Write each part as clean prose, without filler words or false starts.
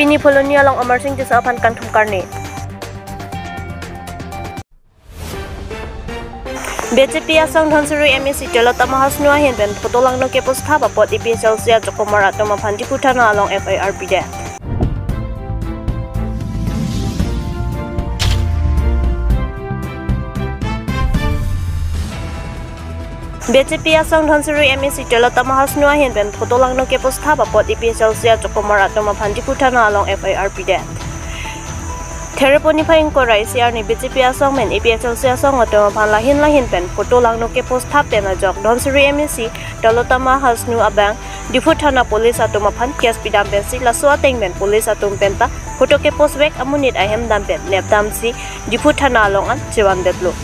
Pini Polonia long emerging jasa apan kantum karne. BJP asang dhansuri MEC telata mahasnua hen ben fotolang no ke postha bapot IPSL sia Jokomar atoma phanji putana along FIRP de. BJP asang dhansuri MEC telata mahasnua hen ben fotolang no ke postha bapot IPSL sia Jokomar atoma phanji putana along FIRP de. Theraponi phaing korai siar ni BJP asong men APSL sia song atoma phan lahin pen photo langno ke post thap pena jok dhansuri MEC telata mahasnu abang difu thana police atoma phan kes pidam pen si laswa teng men police atom penta photo ke post back amunit ahem dam pen nepdam si difu thana long an jewan detlo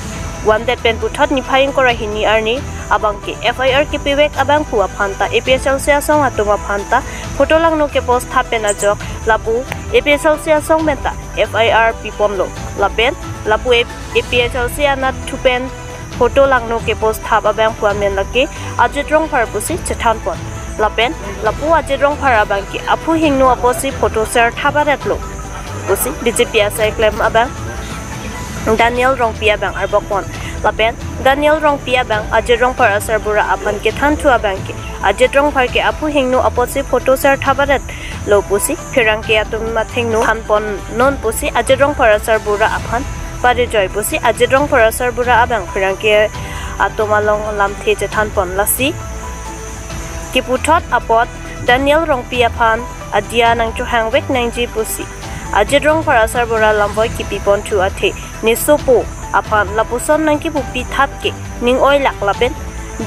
one that pen puthot ni phaing korai hini arni abang ke FIR ke pibek abang puwa phanta APSL sia song atoma phanta photo langno ke post thap pena jok lapu APSL sia song menta FIR pipon lo lapen lapu APSL sia na thupen photo langno ke post thap abang puwa men lake ajitrong phar pusi chethan pon lapen lapu ajitrong phar abang ki apu hingno aposi photo share thabaret lo pusi BJP asai claim abang Daniel Rongpia bang arbokon lapen Daniel Rongpia bang ajitrong phar asar bura apan ke than thu abang ke ajitrong phar ke apu hingno aposi photo share thabaret lo pusi phirang ke atum mathengno hanpon non pusi ajitrong phar asar bura apan pare joy pusi ajitrong phar asar bura abang phirang ke atomalong lamthe je thanpon lasi ki puthot apot Daniel Rongpia phan adia nang chu hangwek nangji pusi ajitrong phar asar bura lamboi ki pipon thu athe nisopo apan lapuson nang ki pupi that ke ning oi lak lapen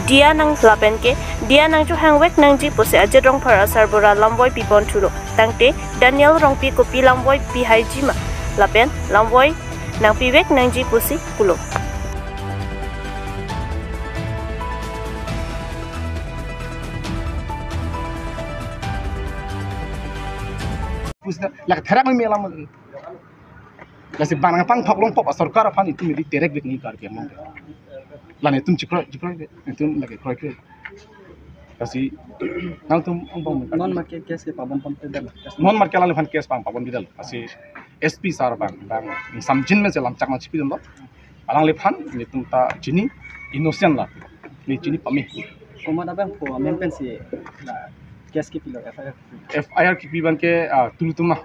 dia nang lapen ke dia nang chu hangwek nang ji pusi ajitrong phar asar bura lamboi pipon thuro tangte Daniel Rongpi kopi lamboi pi haiji ma lapen lamboi nang piwek nang ji pusi kulo like therak mai melam lasi bang pang thok long pop sarkar fan itu midi terek bik ni kar ke mong lane tum chikro tum lage kroy ke lasi nang tum ong non market case ke paban pam te dal non market la fan case pang paban bidal lasi SP sar bang samjin me selam chakma chipi dum alang le fan ni tum ta jini innocent la ni jini pami komada bang po mempen si la case ke pilo FIR ki ban ke tulutuma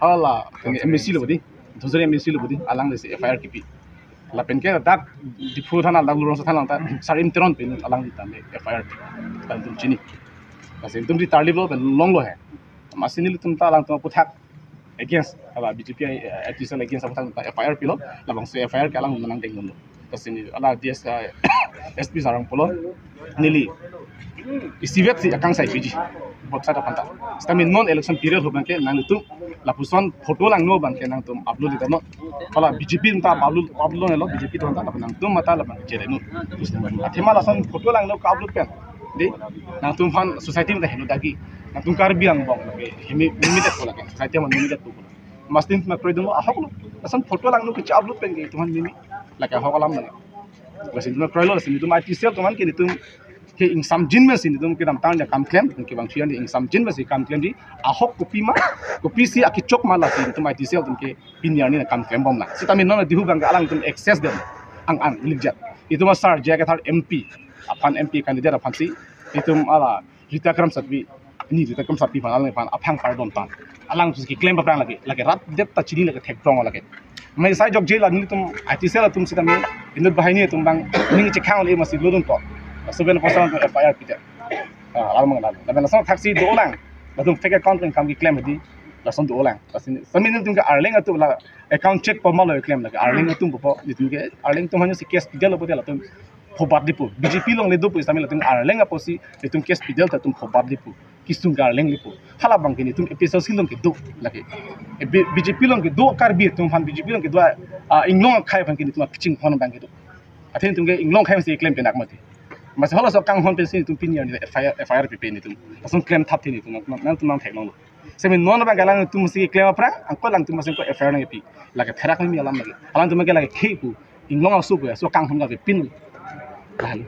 ala MEC lo bodi dhosari MEC lo bodi alang le FIR ki pi la pen ke dak difu thana dak lurong sa thana ta sarim teron pen alang ta me FIR kan tum chini asin tum di tarli lo ben long lo hai masini tum ta alang tum puthak against ala BJP APSL against ta FIR pi lo la bang se FIR ke alang menang deng lo asini ala DS SP sarang polo nili isivek si akang sai piji botsa ta panta stami non election period hoban ke nang tu lapuson photo lang no ban ke nang tum upload ta no kala BJP ta upload ne lo BJP ta nang tum mata la ban jere no athema la son photo lang no ka upload pen de nang tum fan society ta henu dagi nang tum kar biang bong ke himi limited ko la ke society ma limited ko mastin ma koi dum ahok lo asan photo lang no ke upload pen ke tuman mimi la ka hokalam na wasin ma koi lo sin tum IPSL tuman ke tum ke ing samjin me sin dum ke dam tang kam claim ke bang thian ing samjin me si kam claim di ahok kopi si akichok ma la sin tum ITCL tum ke pinyar ni kam claim bom la sitamin non dihu bang alang tum access dem ang ligjat itu ma sar je ka thar MP apan MP candidate apan si itum ala rita kram satbi ni rita kram satbi pan alang pan aphang pardon tan alang ki claim ba prang lagi rat dep ta chini lagi thek prong lagi mai sai jok je la ni tum ITCL tum sitamin inut bahini tum bang ning che khang le ma si lodun ko 7% FIR kita alam mengenal dan langsung taksi dua orang langsung fake account income ki claim di langsung dua orang langsung semin tum ke arling atu la account check pom malo claim lagi arling atu popo ditum ke arling tum hanya si case pidal pote la tum phobat dipu BJP long le do pu samil tum arling aposi ditum case pidal ta tum phobat dipu kistung ka arling lipu hala bang kini tum episode silong ke do lagi BJP long ke do kar bi tum fan BJP long ke do inglong khai fan kini tum pitching hon bang ke do athen tum ke inglong khai si claim pe nak mati masih halos kang hon pensi itu pinyar ni FIR PP ni tu langsung claim tap ni tu nang tu nang teknologi semen non bang galang tu mesti claim apa angko lang tu mesti ko FIR nang pi lagi therak ni alam lagi alam tu mesti lagi khipu inglong asu ko so kang hon ga pin lalu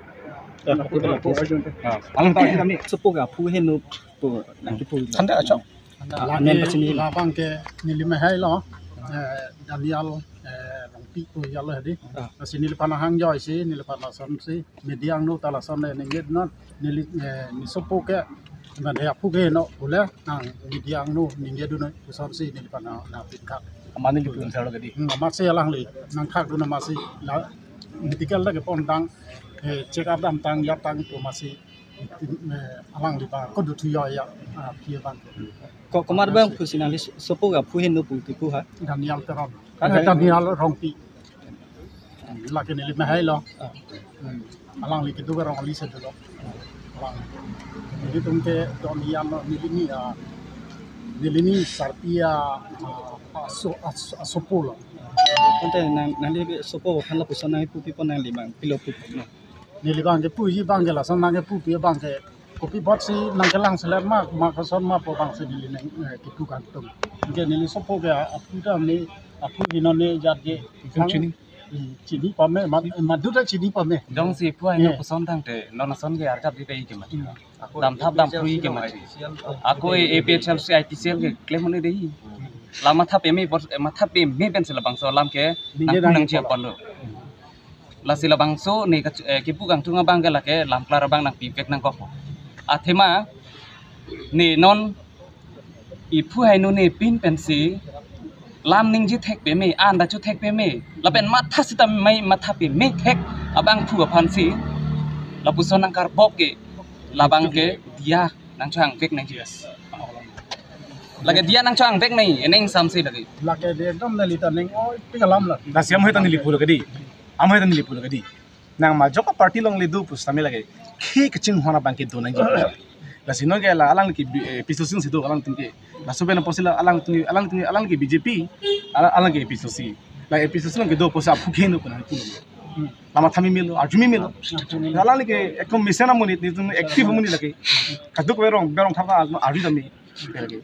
alam tahu kita ni sepo ga pu henu pu nang pu tanda acha la bang ke nili me hai lo Daniel rongpi ko yalo hedi sini le panahang joy si nili panason si mediang no talason ne nged non nili ni sopo ke ban ya pu ke no ule nang mediang no ninged no son si nili pana na pitka amani lu pun selo gadi masih alang li nang khak do na masih la medical la ke pon tang check up dam tang yap tang to masih alang di ba ko du tu yo ya pia ban ko komar bang pusinali sopo ga puhin no pu ku ha Daniel teron Daniel rongpi lagi ni lima hai lo alang li kitu garong ali se dulu alang jadi tungke Daniel ni ni sarpia sopo lo konte nang li sopo kan la pusan nang pu pi pon nang limang pilo pu ni li bang ke pu yi bang ke la san nang ke pu pi bang ke kopi bot si nang ke lang selat ma ka son ma po bang se ni nang kitu kan tum ke ni li sopo ke apu da ni apu ni no ne jat je chini pame maduda chini pame dong si puai no puson tang te non son ge arjap di pei ke ma dam thap dam prui ke ma ako APHL se ITCL ke claim ne dei lama thap me ma thap me pen se la bang so lam ke nang che pon lo la sila bang so ni ke pu gang tunga bang ke la ke lam klara bang nang pi pek nang ko a thema ni non i puai no ne pin pen si lam ning ji thek pe me an da chu thek pe me la pen ma tha sita mai ma tha pe me thek abang phu phan si la puson nang kar bok ke la bang ke dia nang chang vek nang ji la ke dia nang chang vek nai eneng sam si lagi la ke de dom na li ta ning oi pingalam la da siam hoy tan li pul gadi am hoy tan li pul gadi nang ma joka party long le du pus tami lage khi kaching hona bang ke do nang ji la sino ke la alang ki pisosin sido alang tingke la sobe na posila alang ki BJP alang ki pisosi la pisosin ke do posa phuke no kuna tu lama thami milo ajumi milo alang ke ekom misena muni ni tun active muni lage kaduk berong thapa ari dami lage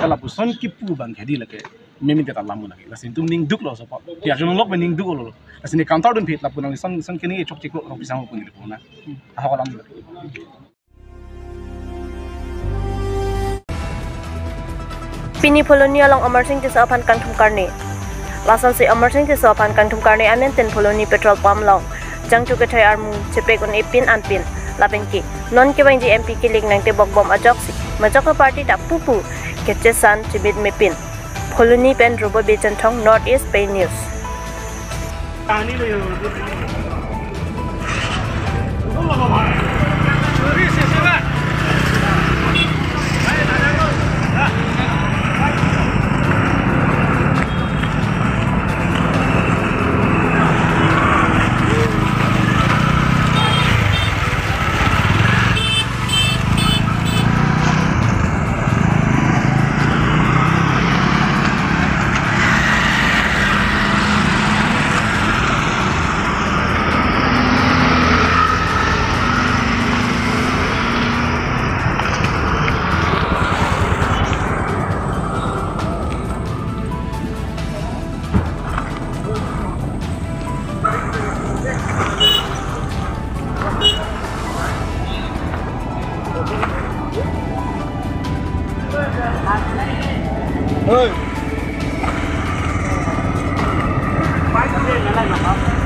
kala puson ki pu bang khadi lage memi te talam lage la sin tum ning duk lo so pa ya jun lok ning duk lo la sin counter dun phit la punang san kini chok chik lo pisang pun ni puna ha ko lam Pini Polonia long Amar Singh ti sa phan kan thum karni lasan si Amar Singh ti sa phan kan thum karni amen ten Poloni petrol pump long jang chu ke thai armu chepek on epin anpin labenki non ke bang MP ki ling nang te bok bom ajok si majok party ta pupu ke chesan chibit mepin Poloni pen robo bechen thong North East Pay News Hãy subscribe cho kênh Ghiền Mì Gõ để không bỏ lỡ